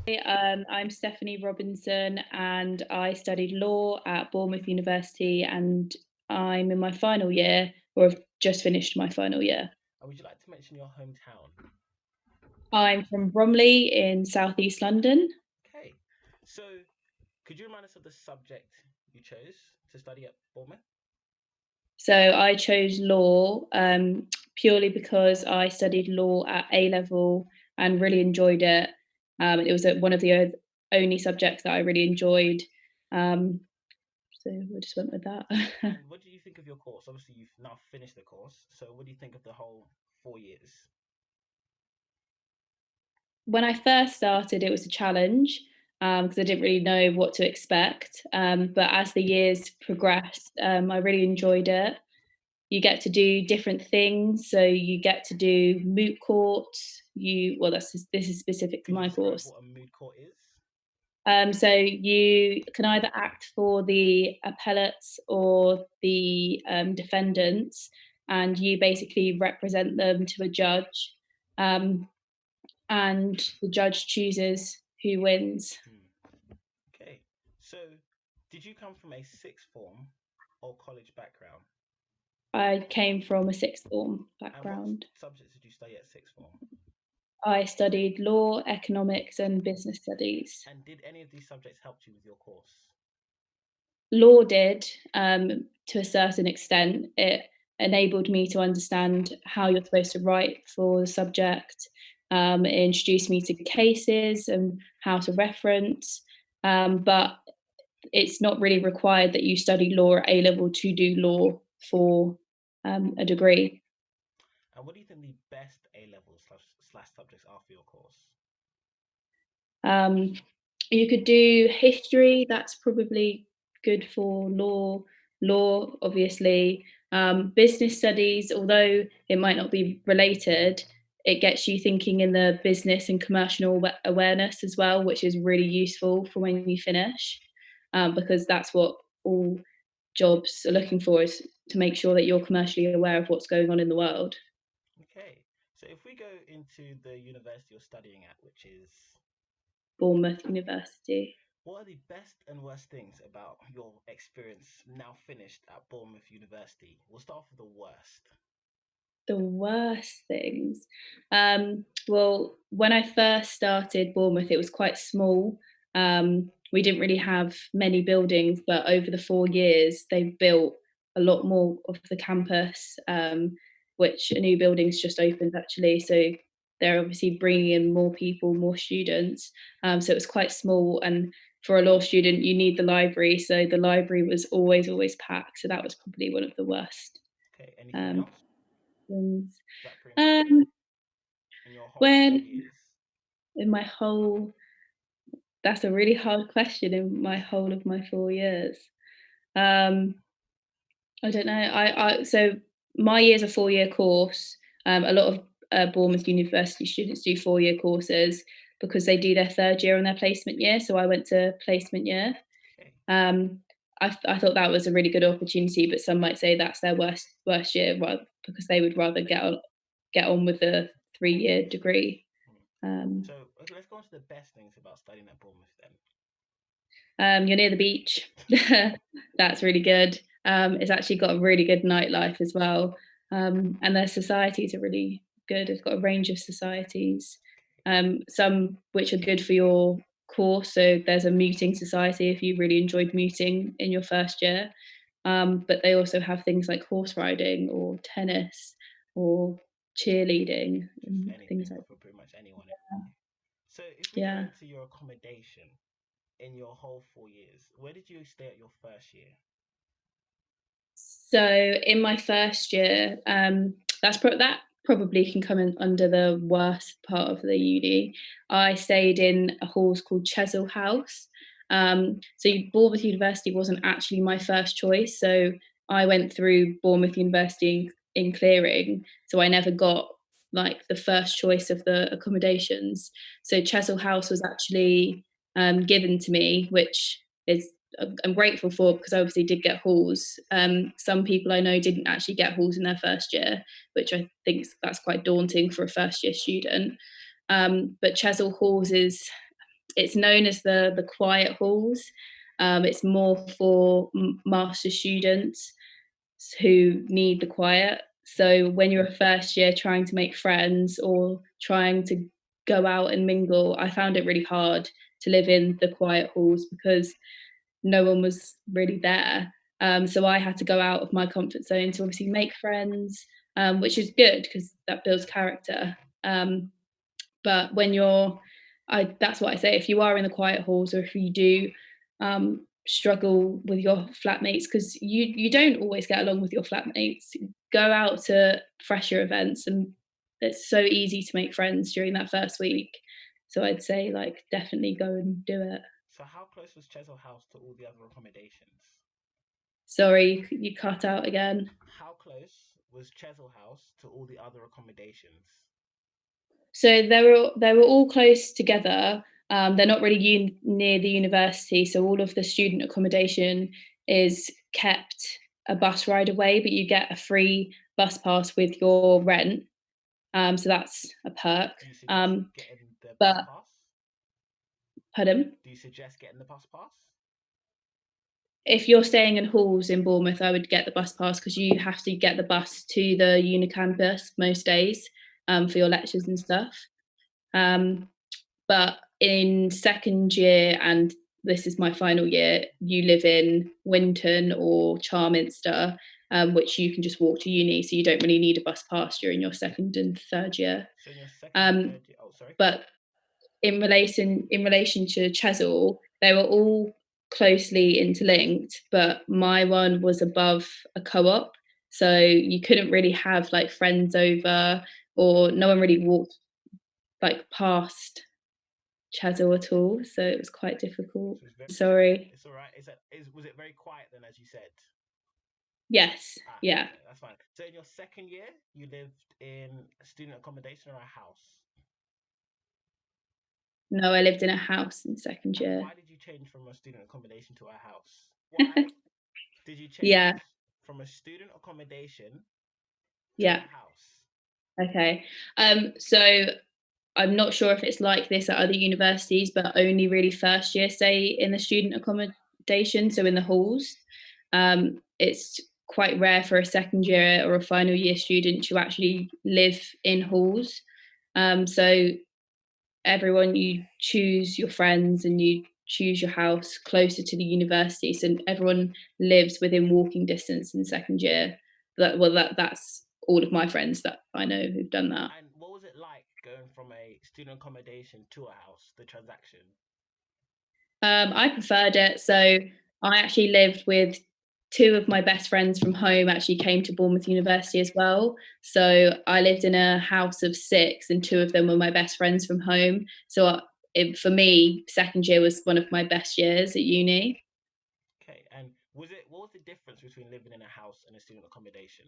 I'm Stephanie Robinson and I studied law at Bournemouth University and I'm in my final year, or I've just finished my final year. And would you like to mention your hometown? I'm from Bromley in southeast London. Okay. So, could you remind us of the subject you chose to study at Bournemouth? So I chose law purely because I studied law at A level and really enjoyed it. It was one of the only subjects that I really enjoyed. Um, so we just went with that. And what do you think of your course? Obviously, you've now finished the course. So, what do you think of the whole 4 years? When I first started, it was a challenge because I didn't really know what to expect. But as the years progressed, I really enjoyed it. You get to do different things, so you get to do moot courts. This is specific to Could you my describe course. what a mood court is? So you can either act for the appellates or the defendants, and you basically represent them to a judge. Um, and the judge chooses who wins. Hmm. Okay. So, did you come from a sixth form or college background? I came from a sixth form And what background. subjects did you study at sixth form? I studied law, economics, and business studies. And did any of these subjects help you with your course? Law did, to a certain extent. It enabled me to understand how you're supposed to write for the subject. It introduced me to cases and how to reference. But it's not really required that you study law at A level to do law for a degree. And what do you think the best A level slash subjects are for your course? Um, you could do history. That's probably good for law. Law, obviously. Business studies, although it might not be related, it gets you thinking in the business and commercial awareness as well, which is really useful for when you finish, because that's what all jobs are looking for is to make sure that you're commercially aware of what's going on in the world. Okay, so if we go into the university you're studying at, which is Bournemouth University. what are the best and worst things about your experience now finished at Bournemouth University? We'll start off with the worst. The worst things. Well, when I first started Bournemouth, it was quite small. We didn't really have many buildings, but over the 4 years, they've built a lot more of the campus, which a new building's just opened actually. So they're obviously bringing in more people, more students. So it was quite small. And for a law student, you need the library. So the library was always packed. So that was probably one of the worst. Okay, anything Um, else? things. Is that pretty much it Um, in your whole four when years? in my whole that's a really hard question in my whole of my 4 years. Um, I don't know. So my year's a 4-year course. A lot of Bournemouth University students do 4-year courses because they do their 3rd year on their placement year. So I went to placement year. Okay, Um, I thought that was a really good opportunity, but some might say that's their worst year, because they would rather get on with a 3-year degree. hmm. Um, So okay, let's go on to the best things about studying at Bournemouth then. You're near the beach. That's really good. It's actually got a really good nightlife as well. And their societies are really good. It's got a range of societies, some which are good for your course. So there's a muting society if you really enjoyed muting in your first year. But they also have things like horse riding or tennis or cheerleading Just and things anything like for pretty much anyone. So if we go yeah. into your accommodation in your whole 4 years, where did you stay at your first year? So in my first year, that probably can come in under the worst part of the uni. I stayed in a halls called Chesil House. Bournemouth University wasn't actually my first choice. So I went through Bournemouth University in clearing. So I never got like the first choice of the accommodations. So Chesil House was actually given to me, which is I'm grateful for because I obviously did get halls. Some people I know didn't actually get halls in their first year, which I think that's quite daunting for a first year student. But Chesil Halls is it's known as the quiet halls. It's more for master students who need the quiet. So when you're a first year trying to make friends or trying to go out and mingle, I found it really hard to live in the quiet halls because no one was really there. So I had to go out of my comfort zone to obviously make friends, which is good because that builds character. But when you're that's what I say, if you are in the quiet halls or if you do, struggle with your flatmates, because you don't always get along with your flatmates, go out to fresher events, and it's so easy to make friends during that first week. So I'd say, like, definitely go and do it. So how close was Chesil House to all the other accommodations? Sorry, you cut out again. How close was Chesil House to all the other accommodations? So they were all close together. They're not really near the university, so all of the student accommodation is kept a bus ride away, but you get a free bus pass with your rent. So that's a perk. Do you suggest getting the bus But pass? pardon, Do you suggest getting the bus pass? if you're staying in halls in Bournemouth, I would get the bus pass because you have to get the bus to the uni campus most days, for your lectures and stuff. Um, But in second year, and this is my final year, you live in Winton or Charminster, which you can just walk to uni, so you don't really need a bus pass during your second and third year. So in your second and Um, third year, oh, sorry, go on. but in relation to Chesil, they were all closely interlinked, but my one was above a co-op, so you couldn't really have like friends over, or no one really walked like past Chesil at all, so it was quite difficult. So it's very, Sorry. it's all right. Was it very quiet then, as you said? Yes, Ah, yeah. okay, that's fine. So in your second year, you lived in student accommodation or a house? No, I lived in a house in second And year. why did you change from a student accommodation to a house? Why did you Yeah, change from a student accommodation to a yeah. house? Okay. So I'm not sure if it's like this at other universities, but only really first year stay in the student accommodation, so in the halls. It's quite rare for a second year or a final year student to actually live in halls. So everyone, you choose your friends and you choose your house closer to the university, so everyone lives within walking distance in second year. That's all of my friends that I know who've done that. And what was it like going from a student accommodation to a house, the transaction? I preferred it. So I actually lived with two of my best friends from home actually came to Bournemouth University as well. So I lived in a house of six, and two of them were my best friends from home. So for me, second year was one of my best years at uni. Okay, and what was the difference between living in a house and a student accommodation?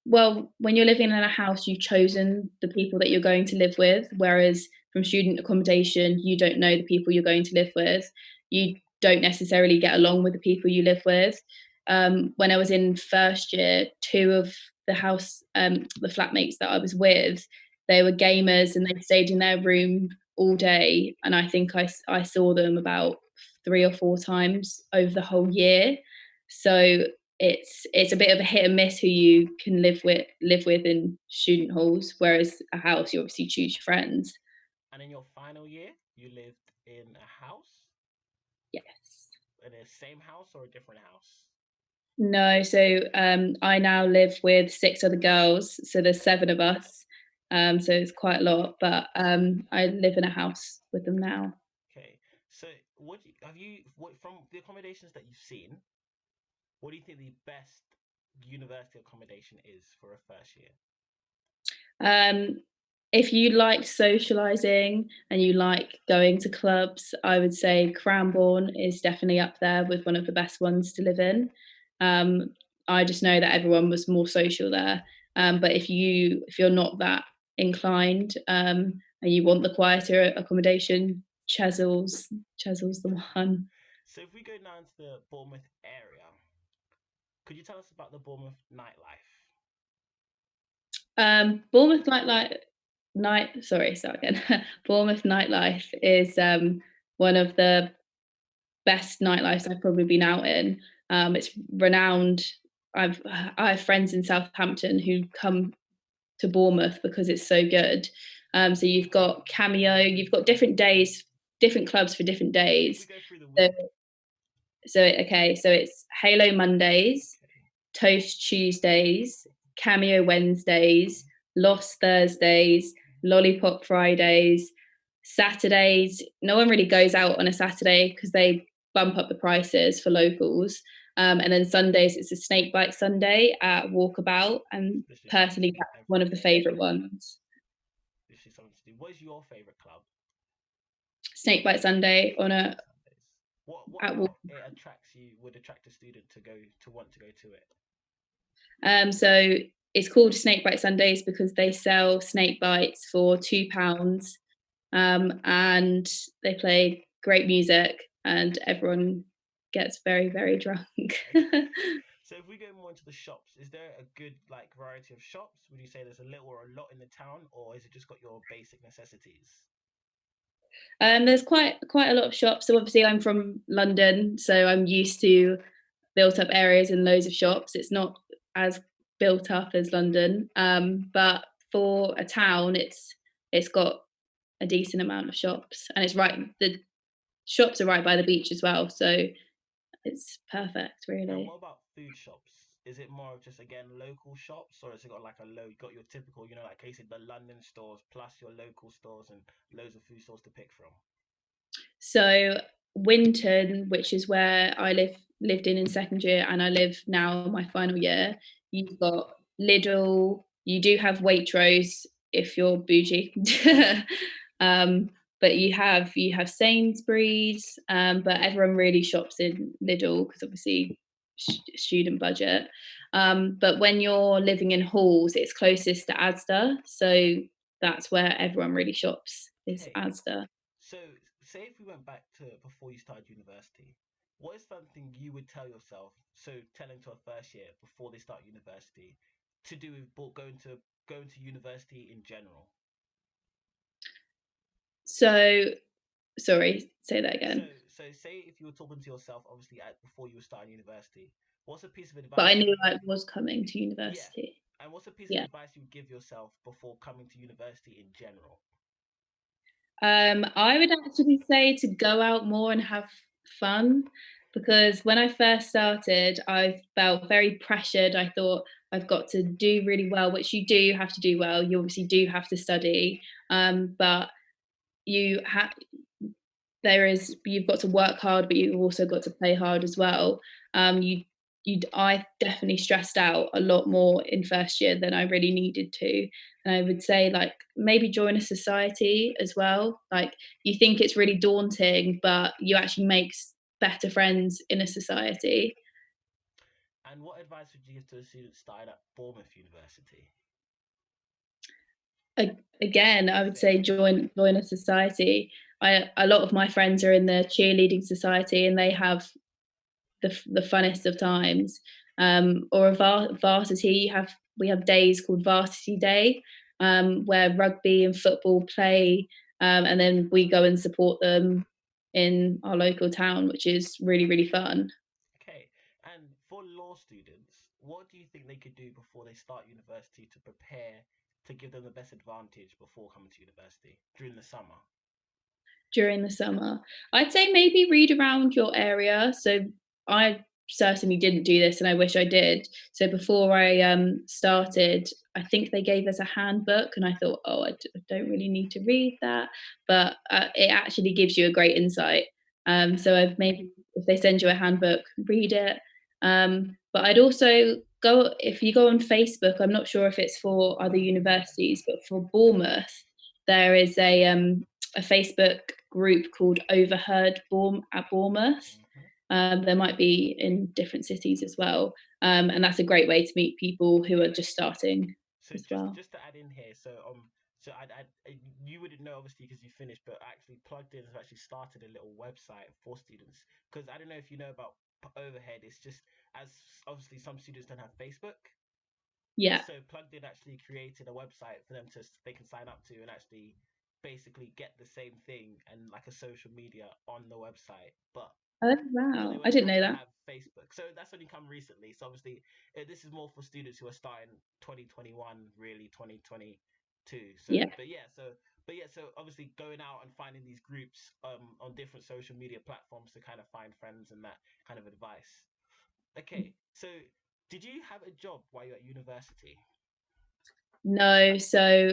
Well, when you're living in a house, you've chosen the people that you're going to live with, whereas from student accommodation, you don't know the people you're going to live with. You don't necessarily get along with the people you live with. When I was in first year, two of the flatmates that I was with, they were gamers and they stayed in their room all day. And I think I saw them about 3 or 4 times over the whole year. So it's a bit of a hit and miss who you can live with in student halls, whereas a house you obviously choose your friends. And in your final year, you lived in a house, Yes. in the same house or a different house? No, so I now live with six other girls, so there's seven of us. So it's quite a lot, but I live in a house with them now. Okay, so what from the accommodations that you've seen, what do you think the best university accommodation is for a first year? Um, if you like socializing and you like going to clubs, I would say Cranbourne is definitely up there with one of the best ones to live in. Um, I just know that everyone was more social there. But if you're not that inclined, and you want the quieter accommodation, Chesil's the one. So if we go now into the Bournemouth area, could you tell us about the Bournemouth nightlife? Bournemouth nightlife. Start again. Bournemouth nightlife is one of the best nightlifes I've probably been out in. It's renowned. I have friends in Southampton who come to Bournemouth because it's so good. So you've got Cameo, you've got different days, different clubs for different If we days. go through the So, week, so it's Halo Mondays, okay, Toast Tuesdays, Cameo Wednesdays, Lost Thursdays, Lollipop Fridays, Saturdays. No one really goes out on a Saturday because they bump up the prices for locals. And then Sundays, it's a Snake Bite Sunday at Walkabout. And literally something to personally, do that's one every of the day. favourite ones. Literally something to do. What is your favorite club? Snake Bite Sunday on Snake a Bite Sundays. What at Walk. about it attracts you? Would attract a student to go to want to go to it? So it's called Snake Bite Sundays because they sell snake bites for £2, and they play great music, and everyone gets very, very drunk. Okay. So if we go more into the shops, is there a good like variety of shops? Would you say there's a little or a lot in the town, or is it just got your basic necessities? There's quite a lot of shops. So obviously, I'm from London, so I'm used to built up areas and loads of shops. It's not as built up as London, but for a town, it's got a decent amount of shops, and it's right. The shops are right by the beach as well, so it's perfect, And really. what about food shops? Is it more of just again local shops, or has it got like a low? You got your typical, like you said, the London stores plus your local stores and loads of food stores to pick from. So Winton, which is where I lived in second year, and I live now my final year. You've got Lidl. You do have Waitrose if you're bougie, um, but you have Sainsbury's. But everyone really shops in Lidl because obviously student budget. But when you're living in halls, it's closest to Asda, so that's where everyone really shops is Okay, Asda. so say if we went back to before you started university, what is something you would tell yourself? So telling to a first year before they start university to do with going to university in general. So sorry, say that So again. so say if you were talking to yourself, obviously before you were starting university, what's a piece of But I advice knew you I was coming to yeah, university. and what's a piece of Yeah. advice you would give yourself before coming to university in general? I would actually say to go out more and have fun because when I first started, I felt very pressured. I thought I've got to do really well, which you do have to do well. You obviously do have to study, but you have you've got to work hard, but you've also got to play hard as well. You I definitely stressed out a lot more in first year than I really needed to. And I would say like maybe join a society as well. Like you think it's really daunting, but you actually make better friends in a society. And what advice would you give to a student starting at Bournemouth University? Again, I would Same say thing. join a society. A lot of my friends are in the cheerleading society, and they have the funnest of times. Or a varsity, we have days called Varsity Day, where rugby and football play, and then we go and support them in our local town, which is really really fun. Okay. And for law students, what do you think they could do before they start university to prepare to give them the best advantage before coming to university during the summer? During the summer. I'd say maybe read around your area. So I certainly didn't do this and I wish I did. So before I started, I think they gave us a handbook and I thought, oh, I don't really need to read that. But it actually gives you a great insight. So I've maybe if they send you a handbook, read it. But I'd also if you go on Facebook, I'm not sure if it's for other universities, but for Bournemouth, there is a Facebook group called Overheard at Bournemouth. Hmm. There might be in different cities as well, and that's a great way to meet people who are just starting So as just well. just to add in here, so you wouldn't know obviously because you finished, but actually plugged in has actually started a little website for students because I don't know if you know about Overhead. It's just as obviously some students don't have Facebook, Yeah. So Plugged In actually created a website for them to they can sign up to and actually basically get the same thing and like a social media on the website, Oh, but they wow. I won't didn't have know to that. have Facebook. So that's only come recently. So obviously, this is more for students who are starting 2021, really 2022. So, Yeah. but yeah, so obviously going out and finding these groups on different social media platforms to kind of find friends and that kind of advice. Okay, so did you have a job while you're at university? No, so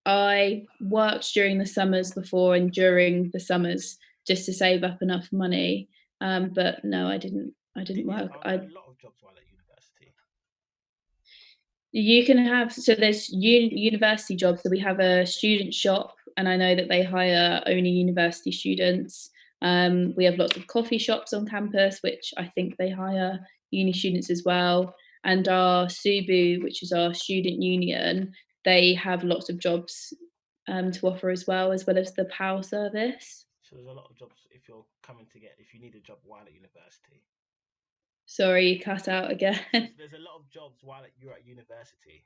I worked during the summers before and during the summers just to save up enough money. But no, I didn't work. Are there a lot of jobs while at university? You can have, so there's university jobs. So we have a student shop, and I know that they hire only university students. We have lots of coffee shops on campus, which I think they hire uni students as well. And our SUBU, which is our student union, they have lots of jobs to offer as well as the PAL service. So there's a lot of jobs if you're coming to get if you need a job while at university. Sorry, you cut out again. So there's a lot of jobs while you're at university.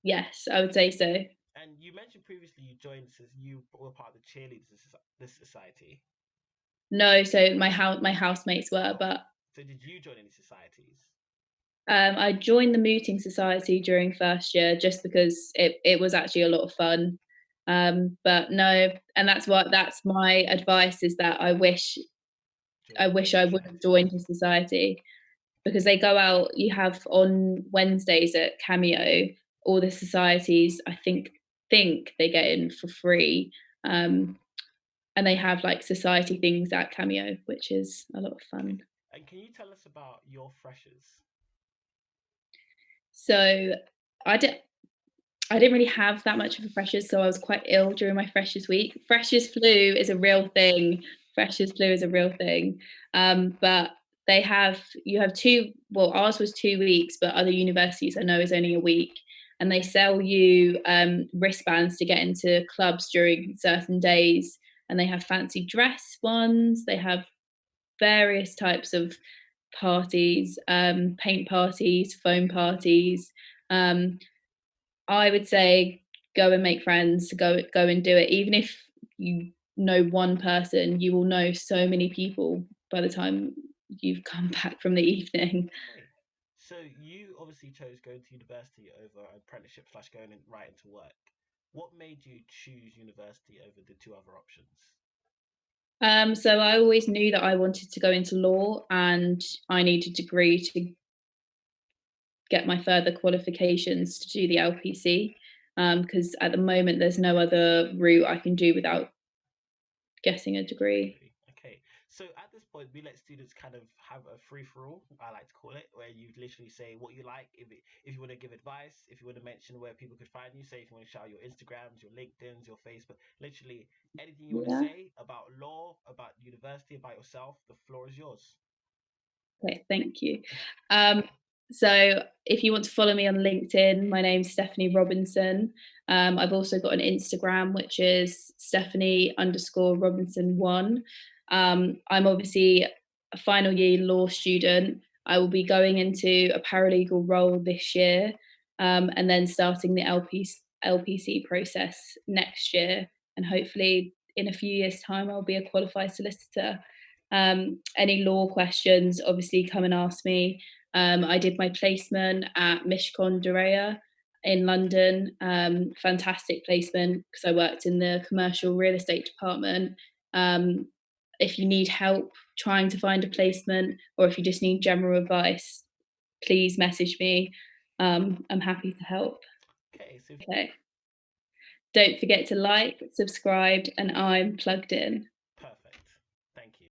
Yes, I would say so. And you mentioned previously you joined, you were part of the cheerleaders this society. No, so my housemates were, Oh, but so did you join any societies? I joined the mooting society during first year just because it was actually a lot of fun. But no, and that's my advice is that I Join wish I would have societies. joined a society because they go out. You have on Wednesdays at Cameo, all the societies I think they get in for free. Um, and they have like society things at Cameo, which is a lot of Okay. fun. And can you tell us about your freshers? So I did I didn't really have that much of a freshers, so I was quite ill during my freshers week. Freshers flu is a real thing. Freshers flu is a real thing. But you have well, ours was 2 weeks, but other universities I know is only a week. And they sell you wristbands to get into clubs during certain days. And they have fancy dress ones. They have various types of parties, paint parties, foam parties. Um, I would say go and make friends, go and do it. Even if you know one person, you will know so many people by the time you've come back from the evening. Okay. So you obviously chose going to university over apprenticeship slash going right into work. What made you choose university over the two other options? So I always knew that I wanted to go into law and I need a degree to get my further qualifications to do the LPC. Because at the moment there's no other route I can do without getting a degree. Degree. Okay. So at this point, we let students kind of have a free for all, I like to call it, where you literally say what you like. If you want to give advice, if you want to mention where people could find you, say if you want to shout your Instagrams, your LinkedIn's, your Facebook, literally anything you want to Yeah. say about law, about university, about yourself, the floor is yours. Okay, thank you. Um, so if you want to follow me on LinkedIn, my name's Stephanie Robinson. I've also got an Instagram, which is Stephanie_Robinson1. I'm obviously a final year law student. I will be going into a paralegal role this year, and then starting the LPC process next year. And hopefully, in a few years' time, I'll be a qualified solicitor. Any law questions, obviously come and ask me. I did my placement at Bournemouth Area in London. Fantastic placement because I worked in the commercial real estate department. Um, if you need help trying to find a placement or if you just need general advice, please message me. I'm happy to help. Okay, so Okay. Don't forget to like, subscribe, and I'm plugged in. perfect. Thank you.